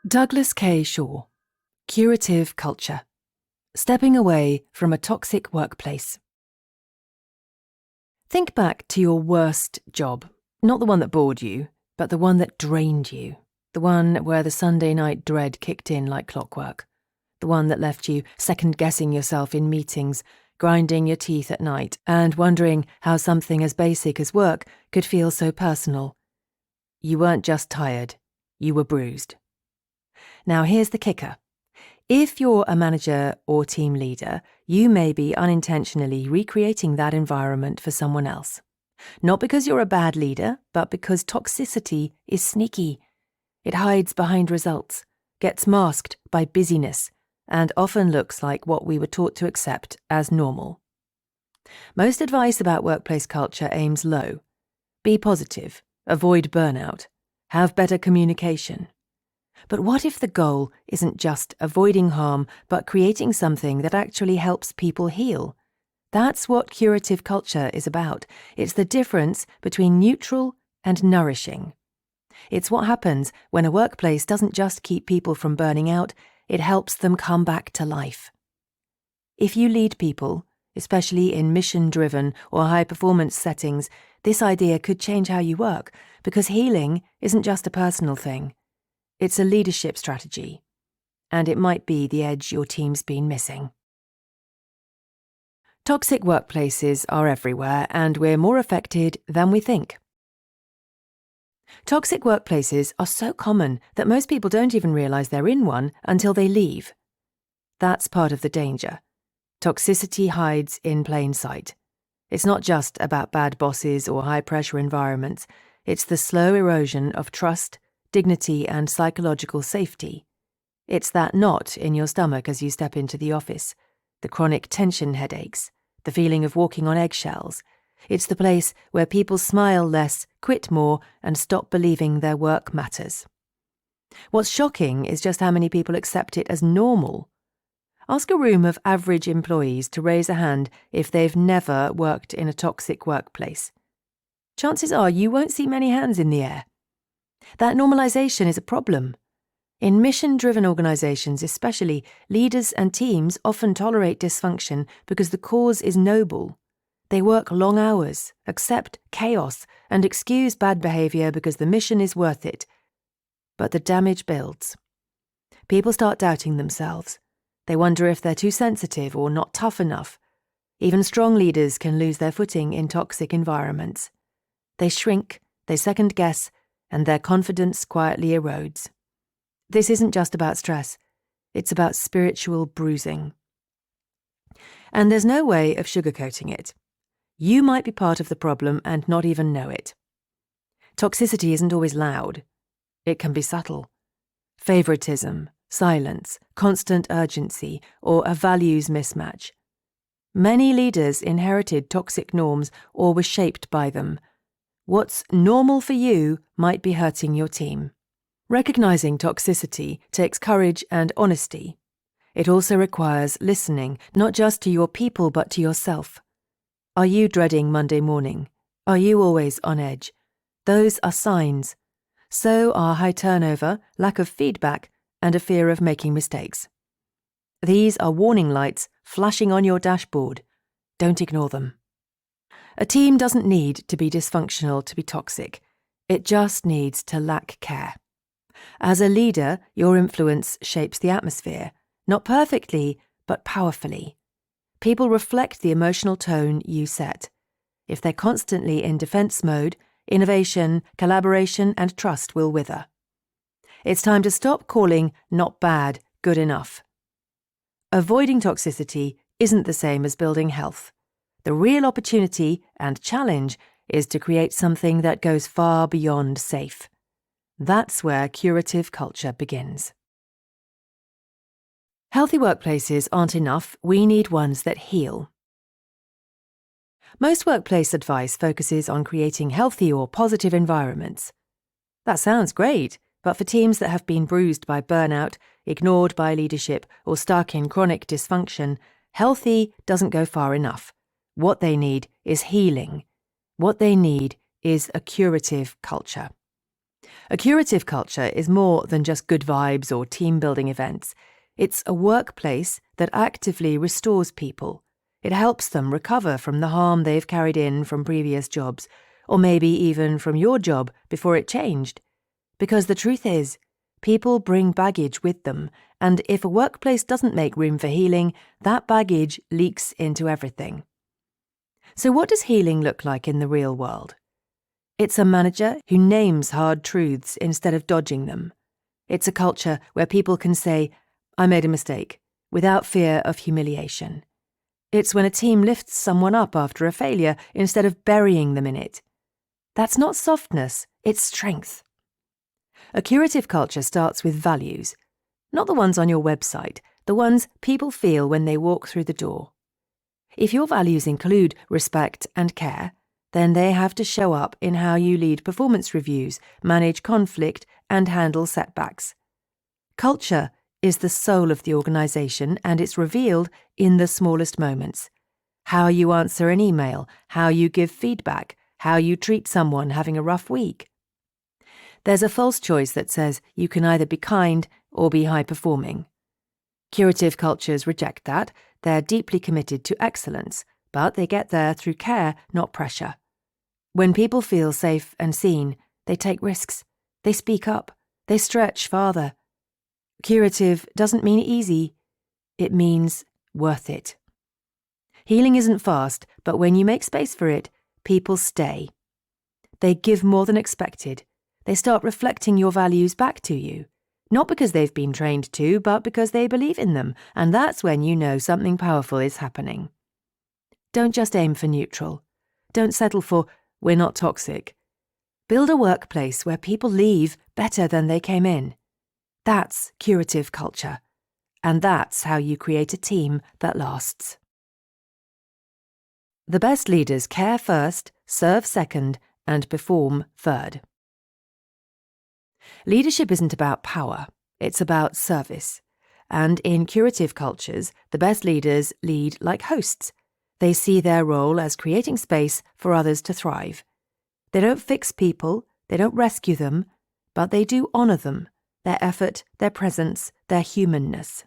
Douglas K. Shaw, Curative Culture, Stepping Away from a Toxic Workplace. Think back to your worst job, not the one that bored you, but the one that drained you, the one where the Sunday night dread kicked in like clockwork, the one that left you second-guessing yourself in meetings, grinding your teeth at night, and wondering how something as basic as work could feel so personal. You weren't just tired, you were bruised. Now here's the kicker. If you're a manager or team leader, you may be unintentionally recreating that environment for someone else. Not because you're a bad leader, but because toxicity is sneaky. It hides behind results, gets masked by busyness, and often looks like what we were taught to accept as normal. Most advice about workplace culture aims low. Be positive, avoid burnout, have better communication. But what if the goal isn't just avoiding harm, but creating something that actually helps people heal? That's what curative culture is about. It's the difference between neutral and nourishing. It's what happens when a workplace doesn't just keep people from burning out, it helps them come back to life. If you lead people, especially in mission-driven or high-performance settings, this idea could change how you work, because healing isn't just a personal thing. It's a leadership strategy, and it might be the edge your team's been missing. Toxic workplaces are everywhere, and we're more affected than we think. Toxic workplaces are so common that most people don't even realize they're in one until they leave. That's part of the danger. Toxicity hides in plain sight. It's not just about bad bosses or high-pressure environments. It's the slow erosion of trust, dignity and psychological safety. It's that knot in your stomach as you step into the office, the chronic tension headaches, the feeling of walking on eggshells. It's the place where people smile less, quit more, and stop believing their work matters. What's shocking is just how many people accept it as normal. Ask a room of average employees to raise a hand if they've never worked in a toxic workplace. Chances are you won't see many hands in the air. That normalization is a problem. In mission-driven organizations especially, leaders and teams often tolerate dysfunction because the cause is noble. They work long hours, accept chaos, and excuse bad behavior because the mission is worth it. But the damage builds. People start doubting themselves. They wonder if they're too sensitive or not tough enough. Even strong leaders can lose their footing in toxic environments. They shrink, they second-guess, and their confidence quietly erodes. This isn't just about stress, it's about spiritual bruising. And there's no way of sugarcoating it. You might be part of the problem and not even know it. Toxicity isn't always loud. It can be subtle. Favoritism, silence, constant urgency, or a values mismatch. Many leaders inherited toxic norms or were shaped by them. What's normal for you might be hurting your team. Recognizing toxicity takes courage and honesty. It also requires listening, not just to your people but to yourself. Are you dreading Monday morning? Are you always on edge? Those are signs. So are high turnover, lack of feedback, and a fear of making mistakes. These are warning lights flashing on your dashboard. Don't ignore them. A team doesn't need to be dysfunctional to be toxic. It just needs to lack care. As a leader, your influence shapes the atmosphere, not perfectly, but powerfully. People reflect the emotional tone you set. If they're constantly in defense mode, innovation, collaboration, and trust will wither. It's time to stop calling not bad good enough. Avoiding toxicity isn't the same as building health. The real opportunity and challenge is to create something that goes far beyond safe. That's where curative culture begins. Healthy workplaces aren't enough, we need ones that heal. Most workplace advice focuses on creating healthy or positive environments. That sounds great, but for teams that have been bruised by burnout, ignored by leadership, or stuck in chronic dysfunction, healthy doesn't go far enough. What they need is healing. What they need is a curative culture. A curative culture is more than just good vibes or team-building events. It's a workplace that actively restores people. It helps them recover from the harm they've carried in from previous jobs, or maybe even from your job before it changed. Because the truth is, people bring baggage with them, and if a workplace doesn't make room for healing, that baggage leaks into everything. So what does healing look like in the real world? It's a manager who names hard truths instead of dodging them. It's a culture where people can say, "I made a mistake," without fear of humiliation. It's when a team lifts someone up after a failure instead of burying them in it. That's not softness, it's strength. A curative culture starts with values, not the ones on your website, the ones people feel when they walk through the door. If your values include respect and care, then they have to show up in how you lead performance reviews, manage conflict, and handle setbacks. Culture is the soul of the organisation, and it's revealed in the smallest moments. How you answer an email, how you give feedback, how you treat someone having a rough week. There's a false choice that says you can either be kind or be high-performing. Curative cultures reject that. They're deeply committed to excellence, but they get there through care, not pressure. When people feel safe and seen, they take risks, they speak up, they stretch farther. Curative doesn't mean easy, it means worth it. Healing isn't fast, but when you make space for it, people stay. They give more than expected. They start reflecting your values back to you. Not because they've been trained to, but because they believe in them, and that's when you know something powerful is happening. Don't just aim for neutral. Don't settle for, "we're not toxic." Build a workplace where people leave better than they came in. That's curative culture. And that's how you create a team that lasts. The best leaders care first, serve second, and perform third. Leadership isn't about power, it's about service. And in curative cultures, the best leaders lead like hosts. They see their role as creating space for others to thrive. They don't fix people, they don't rescue them, but they do honour them, their effort, their presence, their humanness.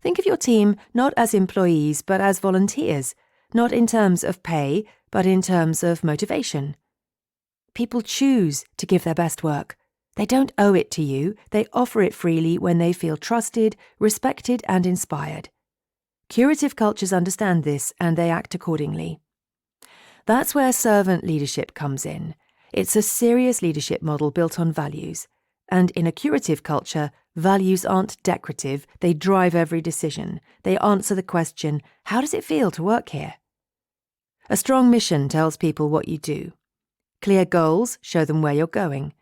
Think of your team not as employees but as volunteers, not in terms of pay but in terms of motivation. People choose to give their best work. They don't owe it to you, they offer it freely when they feel trusted, respected and inspired. Curative cultures understand this and they act accordingly. That's where servant leadership comes in. It's a serious leadership model built on values. And in a curative culture, values aren't decorative, they drive every decision. They answer the question, how does it feel to work here? A strong mission tells people what you do. Clear goals show them where you're going.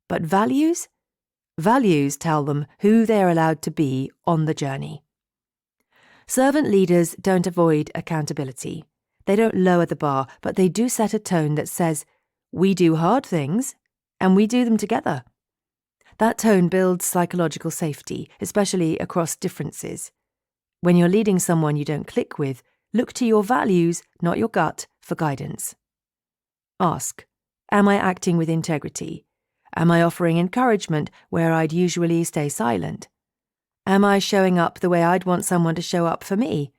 But values? Values tell them who they're allowed to be on the journey. Servant leaders don't avoid accountability. They don't lower the bar, but they do set a tone that says, we do hard things, and we do them together. That tone builds psychological safety, especially across differences. When you're leading someone you don't click with, look to your values, not your gut, for guidance. Ask, am I acting with integrity? Am I offering encouragement where I'd usually stay silent? Am I showing up the way I'd want someone to show up for me?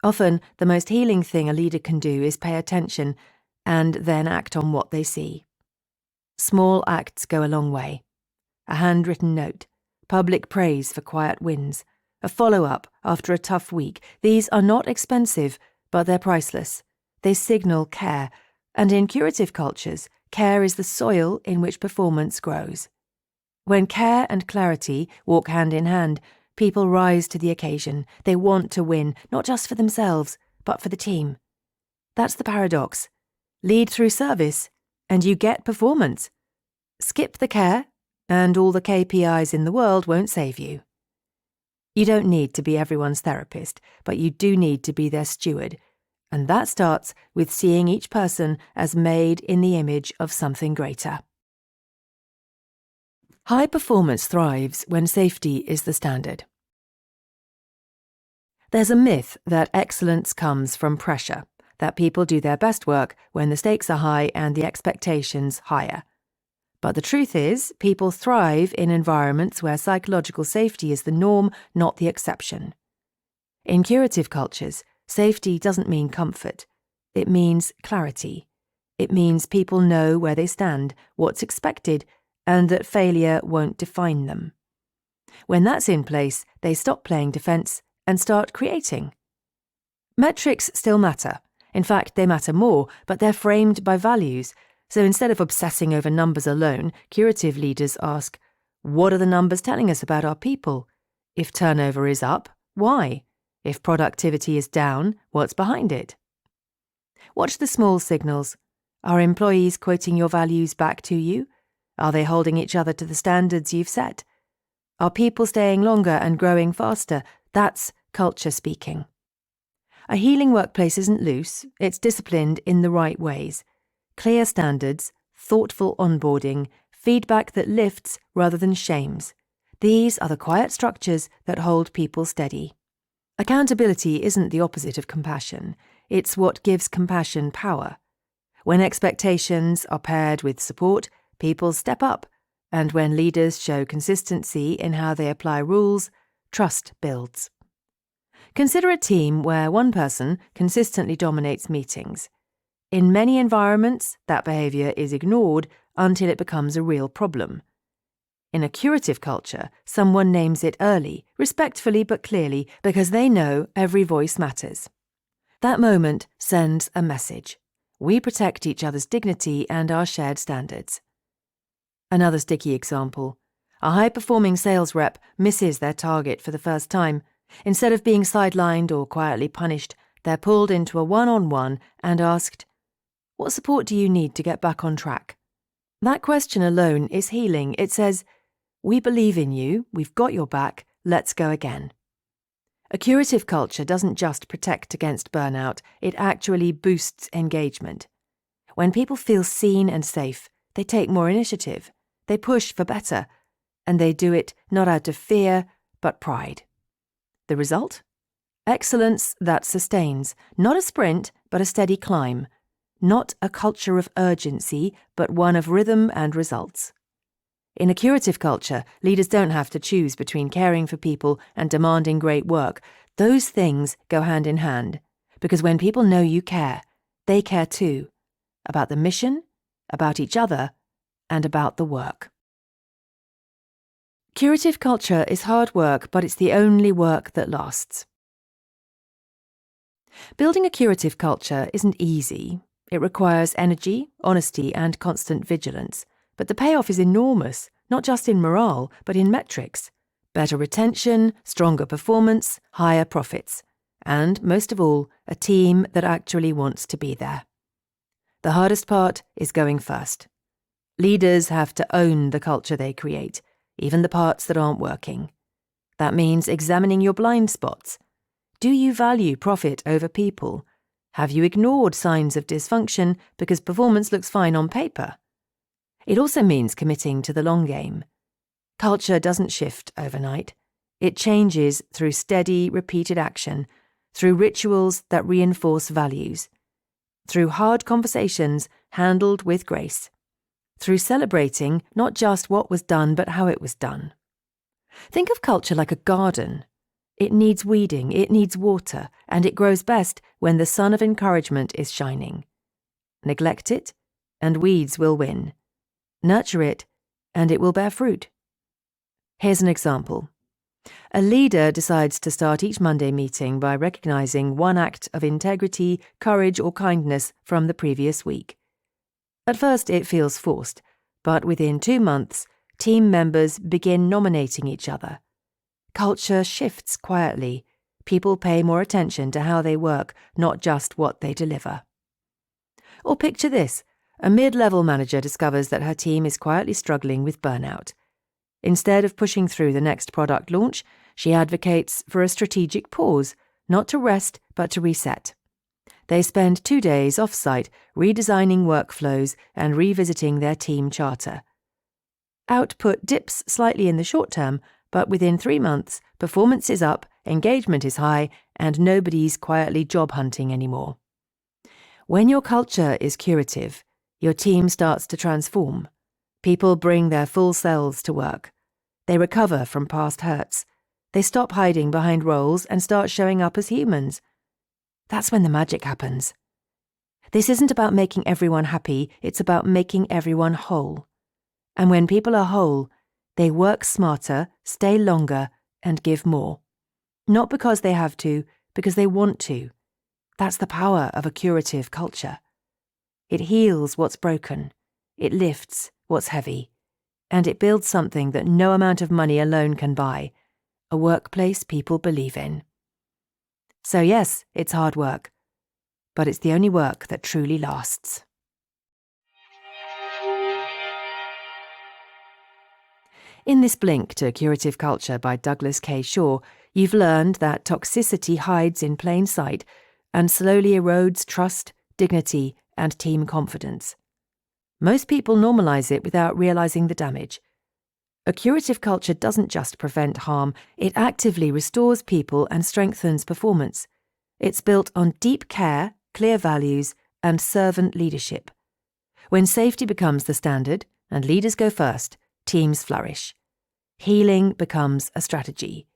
Often, the most healing thing a leader can do is pay attention and then act on what they see. Small acts go a long way. A handwritten note, public praise for quiet wins, a follow-up after a tough week. These are not expensive, but they're priceless. They signal care, and in curative cultures, care is the soil in which performance grows. When care and clarity walk hand in hand, people rise to the occasion. They want to win, not just for themselves, but for the team. That's the paradox. Lead through service, and you get performance. Skip the care, and all the KPIs in the world won't save you. You don't need to be everyone's therapist, but you do need to be their steward. And that starts with seeing each person as made in the image of something greater. High performance thrives when safety is the standard. There's a myth that excellence comes from pressure, that people do their best work when the stakes are high and the expectations higher. But the truth is, people thrive in environments where psychological safety is the norm, not the exception. In curative cultures, safety doesn't mean comfort. It means clarity. It means people know where they stand, what's expected, and that failure won't define them. When that's in place, they stop playing defense and start creating. Metrics still matter. In fact, they matter more, but they're framed by values. So instead of obsessing over numbers alone, curative leaders ask, what are the numbers telling us about our people? If turnover is up, why? If productivity is down, what's behind it? Watch the small signals. Are employees quoting your values back to you? Are they holding each other to the standards you've set? Are people staying longer and growing faster? That's culture speaking. A healing workplace isn't loose, it's disciplined in the right ways. Clear standards, thoughtful onboarding, feedback that lifts rather than shames. These are the quiet structures that hold people steady. Accountability isn't the opposite of compassion. It's what gives compassion power. When expectations are paired with support, people step up. And when leaders show consistency in how they apply rules, trust builds. Consider a team where one person consistently dominates meetings. In many environments, that behaviour is ignored until it becomes a real problem. In a curative culture, someone names it early, respectfully but clearly, because they know every voice matters. That moment sends a message. We protect each other's dignity and our shared standards. Another sticky example. A high-performing sales rep misses their target for the first time. Instead of being sidelined or quietly punished, they're pulled into a one-on-one and asked, "What support do you need to get back on track?" That question alone is healing. It says, "We believe in you, we've got your back, let's go again." A curative culture doesn't just protect against burnout, it actually boosts engagement. When people feel seen and safe, they take more initiative, they push for better, and they do it not out of fear, but pride. The result? Excellence that sustains, not a sprint, but a steady climb. Not a culture of urgency, but one of rhythm and results. In a curative culture, leaders don't have to choose between caring for people and demanding great work. Those things go hand in hand, because when people know you care, they care too, about the mission, about each other, and about the work. Curative culture is hard work, but it's the only work that lasts. Building a curative culture isn't easy. It requires energy, honesty, and constant vigilance. But the payoff is enormous, not just in morale, but in metrics. Better retention, stronger performance, higher profits. And, most of all, a team that actually wants to be there. The hardest part is going first. Leaders have to own the culture they create, even the parts that aren't working. That means examining your blind spots. Do you value profit over people? Have you ignored signs of dysfunction because performance looks fine on paper? It also means committing to the long game. Culture doesn't shift overnight. It changes through steady, repeated action, through rituals that reinforce values, through hard conversations handled with grace, through celebrating not just what was done but how it was done. Think of culture like a garden. It needs weeding, it needs water, and it grows best when the sun of encouragement is shining. Neglect it, and weeds will win. Nurture it, and it will bear fruit. Here's an example. A leader decides to start each Monday meeting by recognizing one act of integrity, courage, or kindness from the previous week. At first, it feels forced, but within 2 months, team members begin nominating each other. Culture shifts quietly. People pay more attention to how they work, not just what they deliver. Or picture this. A mid-level manager discovers that her team is quietly struggling with burnout. Instead of pushing through the next product launch, she advocates for a strategic pause, not to rest, but to reset. They spend 2 days off-site redesigning workflows and revisiting their team charter. Output dips slightly in the short term, but within 3 months, performance is up, engagement is high, and nobody's quietly job hunting anymore. When your culture is curative, your team starts to transform. People bring their full selves to work. They recover from past hurts. They stop hiding behind roles and start showing up as humans. That's when the magic happens. This isn't about making everyone happy, it's about making everyone whole. And when people are whole, they work smarter, stay longer, and give more. Not because they have to, because they want to. That's the power of a curative culture. It heals what's broken, it lifts what's heavy, and it builds something that no amount of money alone can buy, a workplace people believe in. So yes, it's hard work, but it's the only work that truly lasts. In this blink to Curative Culture by Douglas K. Shaw, you've learned that toxicity hides in plain sight and slowly erodes trust, dignity, and team confidence. Most people normalize it without realizing the damage. A curative culture doesn't just prevent harm, it actively restores people and strengthens performance. It's built on deep care, clear values, and servant leadership. When safety becomes the standard and leaders go first, teams flourish. Healing becomes a strategy.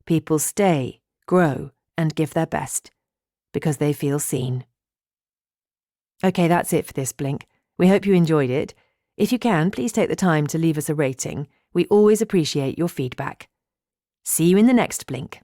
People stay, grow, and give their best because they feel seen. Okay, that's it for this blink. We hope you enjoyed it. If you can, please take the time to leave us a rating. We always appreciate your feedback. See you in the next blink.